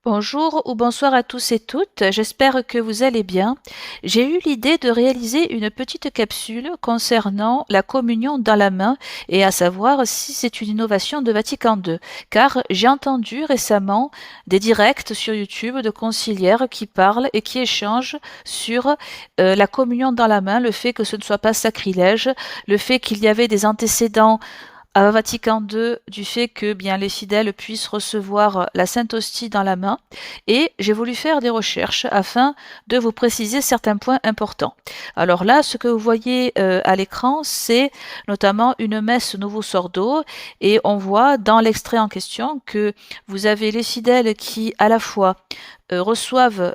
Bonjour ou bonsoir à tous et toutes, j'espère que vous allez bien. J'ai eu l'idée de réaliser une petite capsule concernant la communion dans la main et à savoir si c'est une innovation de Vatican II, car j'ai entendu récemment des directs sur YouTube de conciliaires qui parlent et qui échangent sur la communion dans la main, le fait que ce ne soit pas sacrilège, le fait qu'il y avait des antécédents à Vatican II du fait que bien les fidèles puissent recevoir la Sainte Hostie dans la main et j'ai voulu faire des recherches afin de vous préciser certains points importants. Alors là, ce que vous voyez à l'écran, c'est notamment une messe Novus Ordo et on voit dans l'extrait en question que vous avez les fidèles qui à la fois reçoivent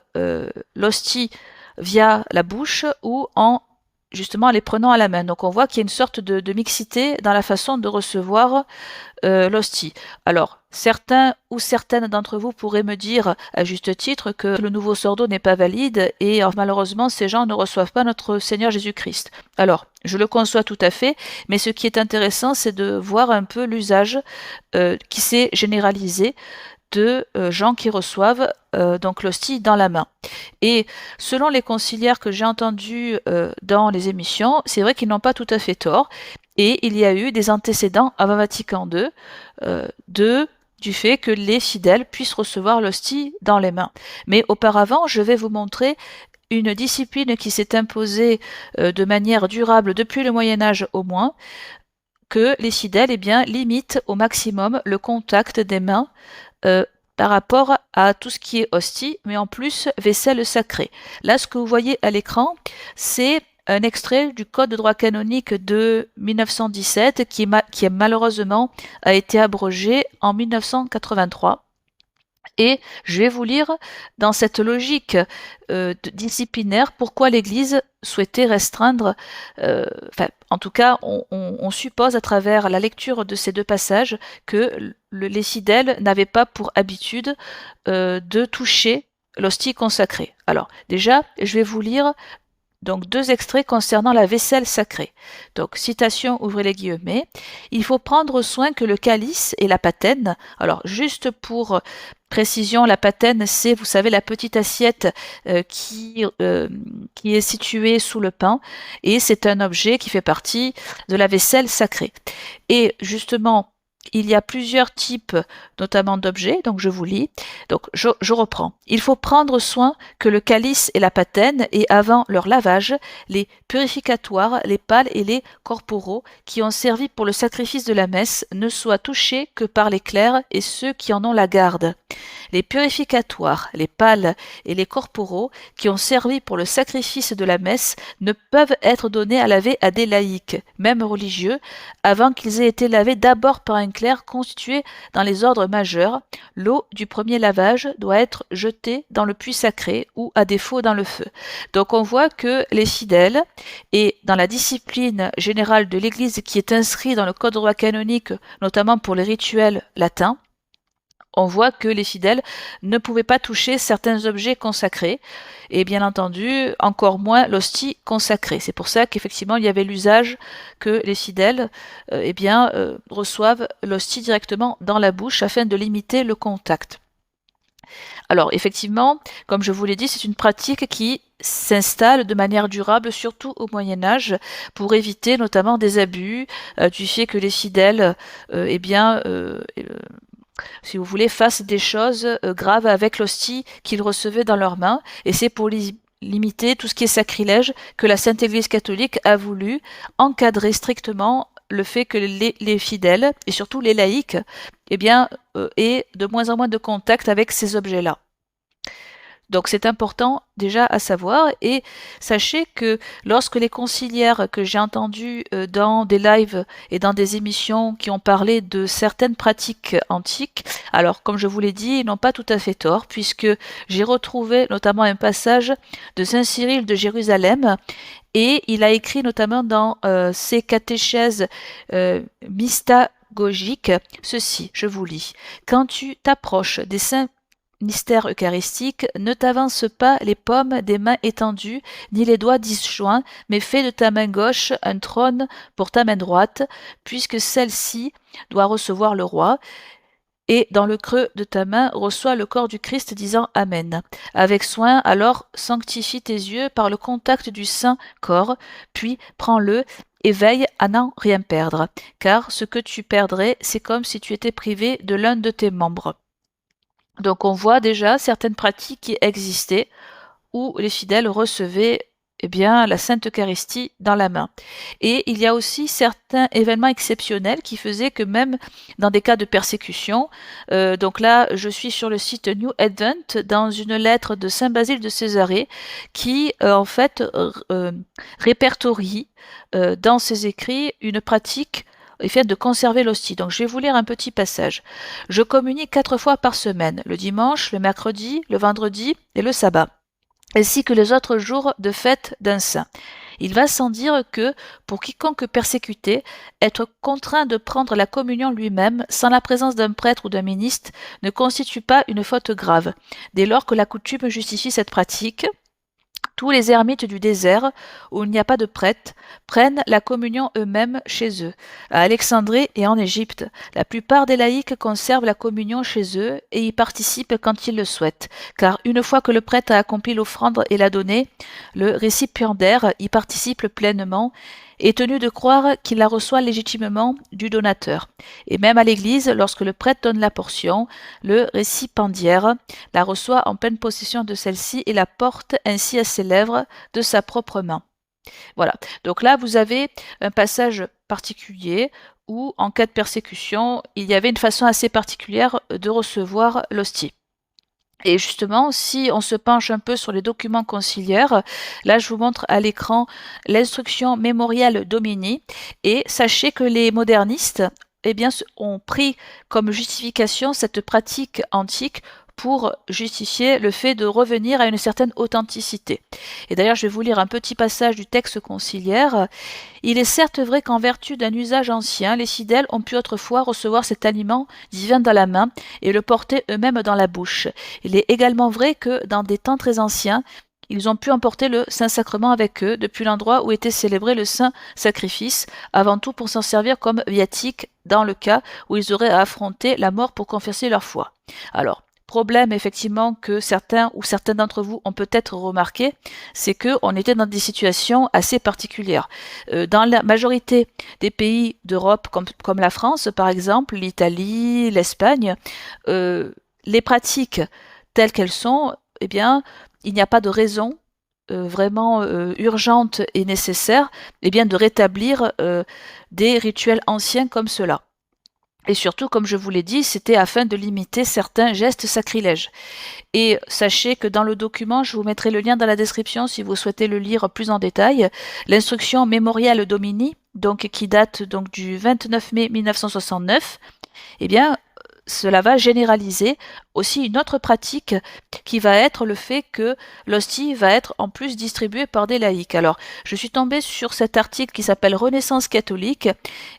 l'hostie via la bouche ou en justement en les prenant à la main. Donc on voit qu'il y a une sorte de mixité dans la façon de recevoir l'hostie. Alors, certains ou certaines d'entre vous pourraient me dire, à juste titre, que le nouveau sordo n'est pas valide et malheureusement, ces gens ne reçoivent pas notre Seigneur Jésus-Christ. Alors, je le conçois tout à fait, mais ce qui est intéressant, c'est de voir un peu l'usage qui s'est généralisé de gens qui reçoivent donc l'hostie dans la main. Et selon les conciliaires que j'ai entendus dans les émissions, c'est vrai qu'ils n'ont pas tout à fait tort. Et il y a eu des antécédents avant Vatican II du fait que les fidèles puissent recevoir l'hostie dans les mains. Mais auparavant, je vais vous montrer une discipline qui s'est imposée de manière durable depuis le Moyen Âge au moins, que les fidèles limitent au maximum le contact des mains euh, par rapport à tout ce qui est hostie, mais en plus vaisselle sacrée. Là, ce que vous voyez à l'écran, c'est un extrait du Code de droit canonique de 1917 qui malheureusement a été abrogé en 1983. Et je vais vous lire dans cette logique disciplinaire pourquoi l'Église souhaitait restreindre, en tout cas on suppose à travers la lecture de ces deux passages que les fidèles n'avaient pas pour habitude de toucher l'hostie consacrée. Alors déjà, je vais vous lire donc deux extraits concernant la vaisselle sacrée. Donc citation, ouvrez les guillemets, il faut prendre soin que le calice et la patène, alors juste pour précision, la patène c'est, vous savez, la petite assiette qui est située sous le pain et c'est un objet qui fait partie de la vaisselle sacrée. Et justement, il y a plusieurs types, notamment d'objets, donc je vous lis. Donc je reprends. Il faut prendre soin que le calice et la patène et avant leur lavage, les purificatoires, les pales et les corporaux qui ont servi pour le sacrifice de la messe ne soient touchés que par les clercs et ceux qui en ont la garde. Les purificatoires, les pales et les corporaux qui ont servi pour le sacrifice de la messe ne peuvent être donnés à laver à des laïcs, même religieux, avant qu'ils aient été lavés d'abord par un clerc constitué dans les ordres majeurs. L'eau du premier lavage doit être jetée dans le puits sacré ou à défaut dans le feu. Donc on voit que les fidèles et dans la discipline générale de l'Église qui est inscrite dans le code de droit canonique, notamment pour les rituels latins, on voit que les fidèles ne pouvaient pas toucher certains objets consacrés et bien entendu encore moins l'hostie consacrée. C'est pour ça qu'effectivement il y avait l'usage que les fidèles reçoivent l'hostie directement dans la bouche afin de limiter le contact. Alors effectivement, comme je vous l'ai dit, c'est une pratique qui s'installe de manière durable, surtout au Moyen Âge, pour éviter notamment des abus du fait que les fidèles si vous voulez, fassent des choses graves avec l'hostie qu'ils recevaient dans leurs mains. Et c'est pour limiter tout ce qui est sacrilège que la Sainte Église catholique a voulu encadrer strictement le fait que les fidèles, et surtout les laïcs, aient de moins en moins de contact avec ces objets-là. Donc c'est important déjà à savoir et sachez que lorsque les conciliaires que j'ai entendus dans des lives et dans des émissions qui ont parlé de certaines pratiques antiques, alors comme je vous l'ai dit, ils n'ont pas tout à fait tort puisque j'ai retrouvé notamment un passage de Saint Cyril de Jérusalem et il a écrit notamment dans ses catéchèses mystagogiques ceci, je vous lis. Quand tu t'approches des saints mystère eucharistique, ne t'avance pas les paumes des mains étendues, ni les doigts disjoints, mais fais de ta main gauche un trône pour ta main droite, puisque celle-ci doit recevoir le roi. et dans le creux de ta main reçois le corps du Christ disant Amen. Avec soin, alors sanctifie tes yeux par le contact du saint corps, puis prends-le et veille à n'en rien perdre, car ce que tu perdrais, c'est comme si tu étais privé de l'un de tes membres. Donc on voit déjà certaines pratiques qui existaient où les fidèles recevaient la Sainte Eucharistie dans la main. Et il y a aussi certains événements exceptionnels qui faisaient que même dans des cas de persécution, donc là je suis sur le site New Advent dans une lettre de Saint Basile de Césarée qui répertorie dans ses écrits une pratique et fait de conserver l'hostie. Donc je vais vous lire un petit passage. Je communie 4 fois par semaine, le dimanche, le mercredi, le vendredi et le sabbat, ainsi que les autres jours de fête d'un saint. Il va sans dire que, pour quiconque persécuté, être contraint de prendre la communion lui-même, sans la présence d'un prêtre ou d'un ministre, ne constitue pas une faute grave. Dès lors que la coutume justifie cette pratique, tous les ermites du désert, où il n'y a pas de prêtre, prennent la communion eux-mêmes chez eux. À Alexandrie et en Égypte, la plupart des laïcs conservent la communion chez eux et y participent quand ils le souhaitent, car une fois que le prêtre a accompli l'offrande et l'a donnée, le récipiendaire y participe pleinement, est tenu de croire qu'il la reçoit légitimement du donateur. Et même à l'Église, lorsque le prêtre donne la portion, le récipiendaire la reçoit en pleine possession de celle-ci et la porte ainsi à ses lèvres de sa propre main. Voilà. Donc là, vous avez un passage particulier où, en cas de persécution, il y avait une façon assez particulière de recevoir l'hostie. Et justement, si on se penche un peu sur les documents conciliaires, là je vous montre à l'écran l'instruction Memorial Domini, et sachez que les modernistes ont pris comme justification cette pratique antique pour justifier le fait de revenir à une certaine authenticité. Et d'ailleurs, je vais vous lire un petit passage du texte conciliaire. Il est certes vrai qu'en vertu d'un usage ancien, les fidèles ont pu autrefois recevoir cet aliment divin dans la main et le porter eux-mêmes dans la bouche. Il est également vrai que, dans des temps très anciens, ils ont pu emporter le Saint-Sacrement avec eux depuis l'endroit où était célébré le Saint Sacrifice, avant tout pour s'en servir comme viatique dans le cas où ils auraient à affronter la mort pour confesser leur foi. Alors, problème effectivement que certains ou certains d'entre vous ont peut-être remarqué, c'est qu'on était dans des situations assez particulières. Dans la majorité des pays d'Europe, comme la France par exemple, l'Italie, l'Espagne, les pratiques telles qu'elles sont, il n'y a pas de raison vraiment urgente et nécessaire de rétablir des rituels anciens comme cela. Et surtout, comme je vous l'ai dit, c'était afin de limiter certains gestes sacrilèges. Et sachez que dans le document, je vous mettrai le lien dans la description si vous souhaitez le lire plus en détail, l'instruction Memorial Domini, donc qui date donc du 29 mai 1969, cela va généraliser aussi une autre pratique qui va être le fait que l'hostie va être en plus distribuée par des laïcs. Alors, je suis tombée sur cet article qui s'appelle Renaissance catholique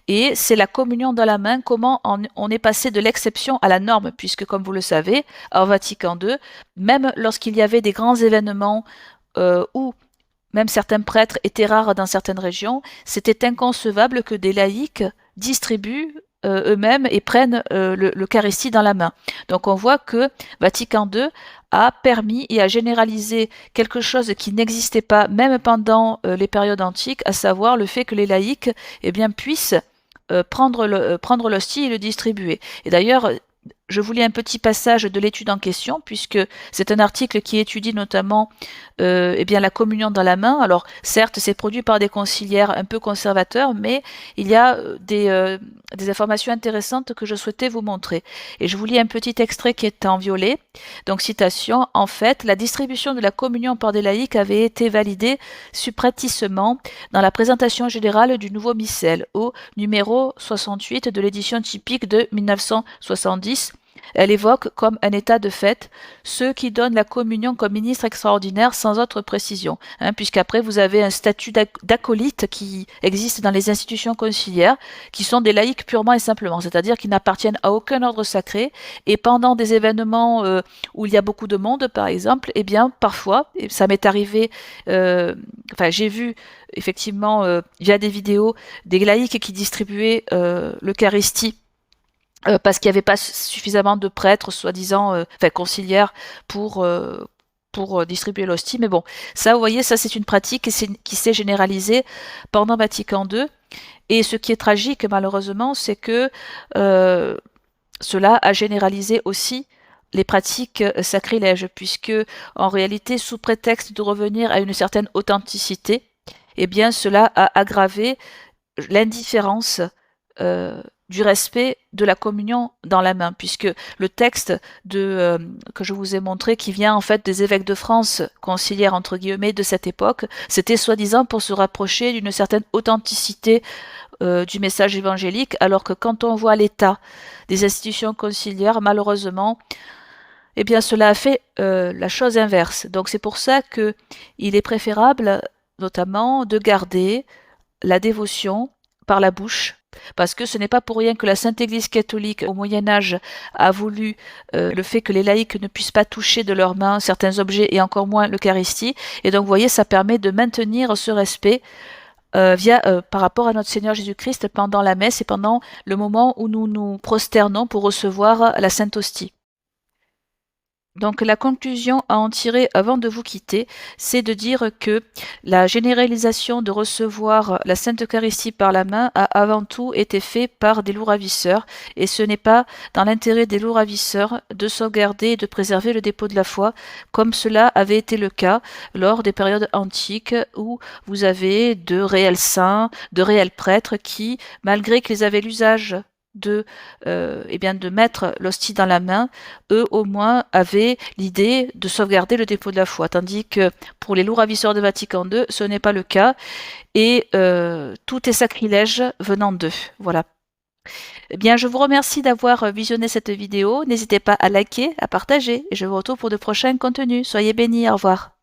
et c'est la communion dans la main, comment on est passé de l'exception à la norme, puisque comme vous le savez, en Vatican II, même lorsqu'il y avait des grands événements où même certains prêtres étaient rares dans certaines régions, c'était inconcevable que des laïcs distribuent eux-mêmes et prennent l'Eucharistie dans la main. Donc on voit que Vatican II a permis et a généralisé quelque chose qui n'existait pas même pendant les périodes antiques, à savoir le fait que les laïcs puissent prendre l'hostie et le distribuer. Et d'ailleurs, je vous lis un petit passage de l'étude en question, puisque c'est un article qui étudie notamment la communion dans la main. Alors certes, c'est produit par des conciliaires un peu conservateurs, mais il y a des informations intéressantes que je souhaitais vous montrer. Et je vous lis un petit extrait qui est en violet. Donc citation, en fait, la distribution de la communion par des laïcs avait été validée subrepticement dans la présentation générale du nouveau missel, au numéro 68 de l'édition typique de 1970. Elle évoque comme un état de fait ceux qui donnent la communion comme ministre extraordinaire sans autre précision, puisqu'après vous avez un statut d'acolyte qui existe dans les institutions conciliaires, qui sont des laïcs purement et simplement, c'est-à-dire qui n'appartiennent à aucun ordre sacré, et pendant des événements où il y a beaucoup de monde, par exemple, parfois, et ça m'est arrivé, j'ai vu effectivement via des vidéos des laïcs qui distribuaient l'Eucharistie parce qu'il n'y avait pas suffisamment de prêtres, soi-disant, enfin conciliaires, pour, distribuer l'hostie. Mais bon, ça, vous voyez, ça c'est une pratique qui s'est généralisée pendant Vatican II. Et ce qui est tragique, malheureusement, c'est que cela a généralisé aussi les pratiques sacrilèges, puisque en réalité, sous prétexte de revenir à une certaine authenticité, eh bien, cela a aggravé l'indifférence du respect de la communion dans la main, puisque le texte que je vous ai montré, qui vient en fait des évêques de France, conciliaires entre guillemets de cette époque, c'était soi-disant pour se rapprocher d'une certaine authenticité du message évangélique, alors que quand on voit l'état des institutions conciliaires, malheureusement, eh bien cela a fait la chose inverse. Donc c'est pour ça que il est préférable, notamment, de garder la dévotion par la bouche, parce que ce n'est pas pour rien que la Sainte Église catholique au Moyen Âge a voulu le fait que les laïcs ne puissent pas toucher de leurs mains certains objets et encore moins l'Eucharistie. Et donc vous voyez, ça permet de maintenir ce respect par rapport à notre Seigneur Jésus-Christ pendant la messe et pendant le moment où nous nous prosternons pour recevoir la Sainte Hostie. Donc la conclusion à en tirer avant de vous quitter, c'est de dire que la généralisation de recevoir la Sainte Eucharistie par la main a avant tout été fait par des loups ravisseurs, et ce n'est pas dans l'intérêt des loups ravisseurs de sauvegarder et de préserver le dépôt de la foi, comme cela avait été le cas lors des périodes antiques où vous avez de réels saints, de réels prêtres qui, malgré qu'ils avaient l'usage de mettre l'hostie dans la main, eux au moins avaient l'idée de sauvegarder le dépôt de la foi, tandis que pour les loups ravisseurs de Vatican II, ce n'est pas le cas, et tout est sacrilège venant d'eux. Voilà. Eh bien, je vous remercie d'avoir visionné cette vidéo. N'hésitez pas à liker, à partager, et je vous retrouve pour de prochains contenus. Soyez bénis, au revoir.